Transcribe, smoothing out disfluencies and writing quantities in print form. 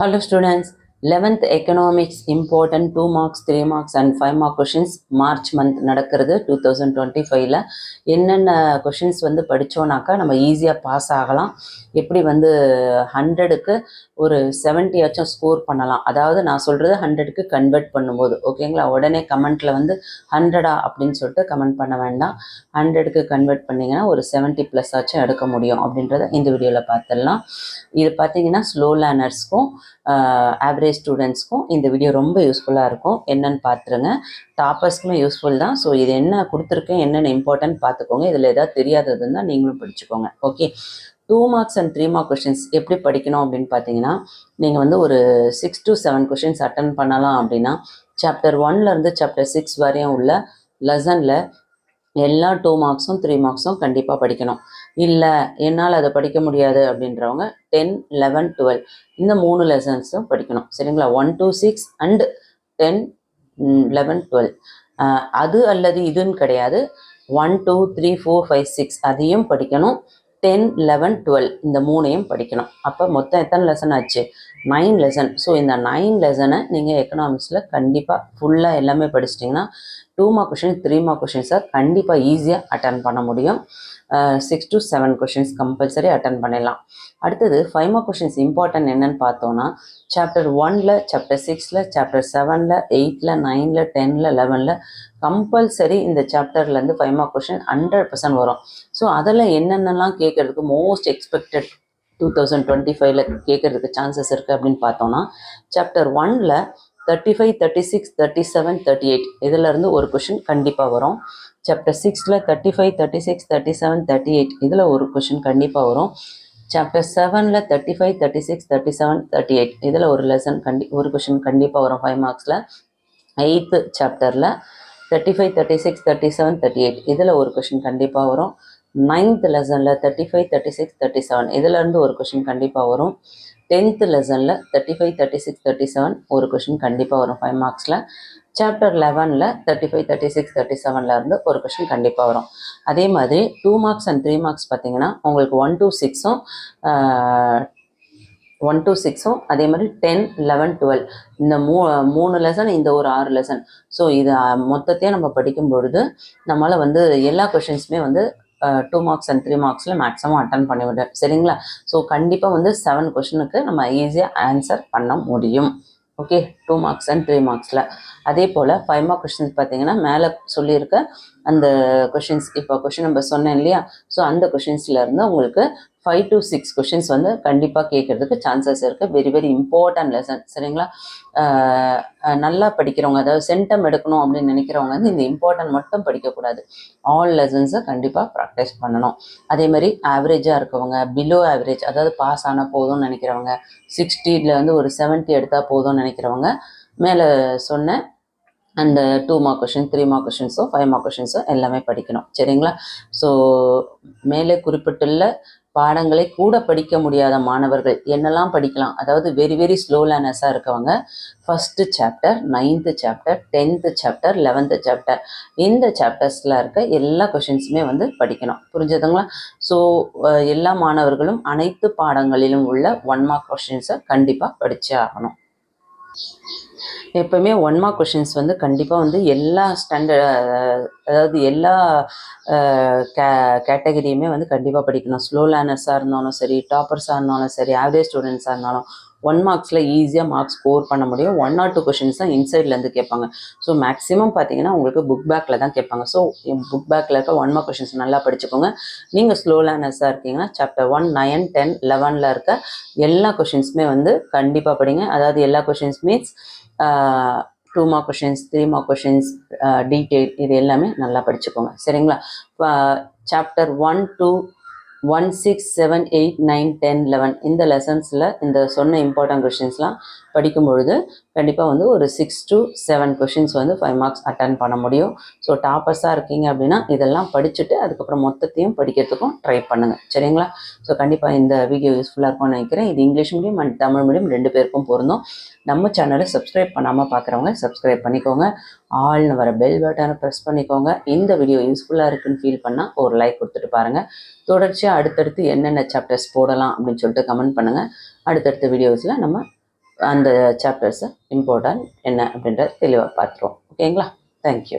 Hello students, 11th economics important 2 marks, 3 marks and 5 mark questions March month நடக்கிறது 2025ல என்னென்ன questions வந்து படிச்சோம்னாக்கா நம்ம ஈஸியா பாஸ் ஆகலாம். எப்படி வந்து 100க்கு ஒரு 70 ஆச்சும் ஸ்கோர் பண்ணலாம். அதாவது நான் சொல்றது 100க்கு கன்வெர்ட் பண்ணும்போது ஓகேங்களா. உடனே கமெண்ட்ல வந்து 100 அப்படின்னு சொல்லிட்டு கமெண்ட் பண்ண வேண்டாம். 100க்கு கன்வெர்ட் பண்ணீங்கன்னா ஒரு 70 ப்ளஸ் ஆச்சும் எடுக்க முடியும் அப்படின்றத இந்த வீடியோவில் பார்த்துடலாம். இது பார்த்தீங்கன்னா ஸ்லோ லேர்னர்ஸ்க்கும் ஆவரேஜ் ஸ்டூடெண்ட்ஸ்க்கும் இந்த வீடியோ ரொம்ப யூஸ்ஃபுல்லாக இருக்கும். என்னென்னு பார்த்துருங்க. டாப்பர்ஸ்க்குமே யூஸ்ஃபுல் தான். ஸோ இது என்ன கொடுத்துருக்கேன், என்னென்ன இம்பார்ட்டன்ட் பார்த்துக்கோங்க. இதில் ஏதாவது தெரியாததுன்னா நீங்களும் படிச்சுக்கோங்க. Okay, 2 marks and 3 mark questions எப்படி படிக்கணும் அப்படின்னு பார்த்தீங்கன்னா, நீங்கள் வந்து ஒரு 6 to 7 கொஷின்ஸ் அட்டன் பண்ணலாம். அப்படின்னா சாப்டர் 1லேருந்து சாப்டர் 6 வரையும் உள்ள லெசனில் எல்லா 2 மார்க்ஸும் 3 மார்க்ஸும் கண்டிப்பாக படிக்கணும். இல்லை என்னால் அதை படிக்க முடியாது அப்படின்றவங்க 10, 11, 12 இந்த 3 லெசன்ஸும் படிக்கணும். சரிங்களா, 1 to 6 அண்ட் 10, 11, 12 அது அல்லது இதுன்னு கிடையாது. 1, 2, 3, 4, 5, 6 அதையும் படிக்கணும். 10, 11, 12 இந்த 3ஐயும் படிக்கணும். அப்போ மொத்தம் எத்தனை லெசன் ஆச்சு? 9 லெசன். ஸோ இந்த 9 லெசனை நீங்கள் எக்கனாமிக்ஸில் கண்டிப்பாக ஃபுல்லாக எல்லாமே படிச்சிட்டிங்கன்னா 2 mark கொஷின்ஸ் 3 mark கொஷின்ஸை கண்டிப்பாக ஈஸியாக அட்டன் பண்ண முடியும். 6 to 7 கொஷின்ஸ் கம்பல்சரி அட்டன் பண்ணிடலாம். அடுத்தது 5 mark கொஷின்ஸ் இம்பார்ட்டன்ட் என்னன்னு பார்த்தோன்னா, சாப்டர் 1ல், சாப்டர் 6ல், சாப்டர் 7ல், 8ல், 9ல், 10ல், 11ல் கம்பல்சரி இந்த சாப்டர்லேருந்து 5 mark கொஷின் 100% வரும். ஸோ அதில் என்னென்னலாம் கேட்குறதுக்கு மோஸ்ட் எக்ஸ்பெக்டட் 2025ல் கேட்குறதுக்கு சான்சஸ் இருக்குது அப்படின்னு பார்த்தோன்னா, சாப்டர் 1ல் 35, 36, 37, 38 இதிலேருந்து ஒரு கொஷின் கண்டிப்பாக வரும். சாப்டர் 6ல் 35, 36, 37, 38 இதில் ஒரு கொஷின் கண்டிப்பாக வரும். சாப்டர் 7ல் 35, 36, 37, 38 இதில் ஒரு லெசன் ஒரு கொஷின் கண்டிப்பாக வரும் 5 மார்க்ஸில். 8th சாப்டரில் 35, 36, 37, 38 இதில் ஒரு கொஷின் கண்டிப்பாக வரும். 9th லெசனில் 35, 36, 37 இதிலேருந்து ஒரு கொஷின் கண்டிப்பாக வரும். 10th லெசனில் 35, 36, 37 ஒரு கொஷின் கண்டிப்பாக வரும் 5 மார்க்ஸில். சாப்டர் 11ல் 35, 36, 37லேருந்து ஒரு கொஷின் கண்டிப்பாக வரும். அதே மாதிரி 2 marks and 3 marks பார்த்தீங்கன்னா உங்களுக்கு 1 to 6ம் அதே மாதிரி 10, 11, 12 இந்த 3 லெசன், இந்த ஒரு 6 லெசன். ஸோ இது மொத்தத்தையும் நம்ம படிக்கும் பொழுது நம்மளால் வந்து எல்லா கொஷின்ஸுமே வந்து 2 marks and 3 marksல மேக்ஸிமம் அட்டன் பண்ணிவிடுறேன். சரிங்களா. ஸோ கண்டிப்பாக வந்து 7 கொஷினுக்கு நம்ம ஈஸியாக ஆன்சர் பண்ண முடியும். Okay, 2 marks and 3 marksல. அதே போல் 5 mark கொஷின்ஸ் பார்த்தீங்கன்னா மேலே சொல்லியிருக்க அந்த கொஷின்ஸ், இப்போ கொஷின் நம்பர் சொன்னேன் இல்லையா. ஸோ அந்த கொஷின்ஸ்லேருந்து உங்களுக்கு 5 to 6 கொஷின்ஸ் வந்து கண்டிப்பாக கேட்குறதுக்கு சான்சஸ் இருக்குது. Very very important lesson. சரிங்களா. நல்லா படிக்கிறவங்க, அதாவது சென்டம் எடுக்கணும் அப்படின்னு நினைக்கிறவங்க வந்து இந்த இம்பார்ட்டன்ட் மட்டும் படிக்கக்கூடாது. ஆல் லெசன்ஸை கண்டிப்பாக ப்ராக்டிஸ் பண்ணணும். அதே மாதிரி ஆவரேஜாக இருக்கவங்க, பிலோ ஆவரேஜ் அதாவது பாஸ் ஆனால் போதும்னு நினைக்கிறவங்க, 60ல் வந்து ஒரு 70 எடுத்தால் போதும்னு நினைக்கிறவங்க மேலே சொன்ன அந்த 2 mark கொஷின், 3 mark கொஷின்ஸோ 5 mark கொஷின்ஸோ எல்லாமே படிக்கணும். சரிங்களா. ஸோ மேலே குறிப்பிட்டுள்ள பாடங்களை கூட படிக்க முடியாத மாணவர்கள் என்னெல்லாம் படிக்கலாம், அதாவது வெரி வெரி ஸ்லோ லேர்னர்ஸாக இருக்கவங்க first chapter, 9th chapter, 10th chapter, 11th chapter இந்த சாப்டர்ஸில் இருக்க எல்லா கொஷின்ஸுமே வந்து படிக்கணும். புரிஞ்சதுங்களா. ஸோ எல்லா மாணவர்களும் அனைத்து பாடங்களிலும் உள்ள 1 mark கொஷின்ஸை கண்டிப்பாக படித்தே ஆகணும். எப்போவுமே 1 mark கொஷின்ஸ் வந்து கண்டிப்பாக வந்து எல்லா அதாவது எல்லா கேட்டகரியுமே வந்து கண்டிப்பாக படிக்கணும். ஸ்லோ லேர்னர்ஸாக இருந்தாலும் சரி, டாப்பர்ஸாக இருந்தாலும் சரி, ஆவரேஜ் ஸ்டூடெண்ட்ஸாக இருந்தாலும் 1 marksல ஈஸியாக மார்க்ஸ் ஸ்கோர் பண்ண முடியும். 1 or 2 கொஷின்ஸ் தான் இன்சைட்லேருந்து கேட்பாங்க. ஸோ மேக்ஸிமம் பார்த்தீங்கன்னா உங்களுக்கு புக் பேக்கில் தான் கேட்பாங்க. ஸோ புக் பேக்கில் இருக்க 1 mark கொஷின்ஸ் நல்லா படிச்சுக்கோங்க. நீங்கள் ஸ்லோ லேர்னர்ஸாக இருக்கீங்கன்னா சாப்டர் 1, 9, 10, 11ல் இருக்க எல்லா கொஷின்ஸுமே வந்து கண்டிப்பாக படிங்க. அதாவது எல்லா questions means 2 mark questions, 3 mark questions, detail இது எல்லாமே நல்லா படிச்சுக்கோங்க. சரிங்களா. சாப்டர் 1 to 1, 6, 7, 8, 9, 10, 11 இந்த லெசன்ஸில் இந்த சொன்ன இம்பார்ட்டன்ட் கொஷின்ஸ்லாம் படிக்கும் பொழுது கண்டிப்பாக வந்து ஒரு 6 to 7 கொஷின்ஸ் வந்து 5 marks அட்டன் பண்ண முடியும். ஸோ டாப்பர்ஸாக இருக்கீங்க அப்படின்னா இதெல்லாம் படிச்சுட்டு அதுக்கப்புறம் மொத்தத்தையும் படிக்கிறதுக்கும் ட்ரை பண்ணுங்கள். சரிங்களா. ஸோ கண்டிப்பாக இந்த வீடியோ யூஸ்ஃபுல்லாக இருக்கும்னு நினைக்கிறேன். இது English medium and Tamil medium 2 பேருக்கும் பொருந்தும். நம்ம சேனலை சப்ஸ்கிரைப் பண்ணாமல் பார்க்குறவங்க சப்ஸ்கிரைப் பண்ணிக்கோங்க. ஆல்னு வர பெல் பட்டனை ப்ரெஸ் பண்ணிக்கோங்க. இந்த வீடியோ யூஸ்ஃபுல்லாக இருக்குன்னு ஃபீல் பண்ணால் ஒரு லைக் கொடுத்துட்டு பாருங்கள். தொடர்ச்சியாக அடுத்தடுத்து என்னென்ன சாப்டர்ஸ் போடலாம் அப்படின்னு சொல்லிட்டு கமெண்ட் பண்ணுங்கள். அடுத்தடுத்த வீடியோஸில் நம்ம அந்த சாப்டர்ஸை இம்பார்ட்டன்ட் என்ன அப்படின்றத தெளிவாக பார்த்துருவோம். ஓகேங்களா? தேங்க்யூ.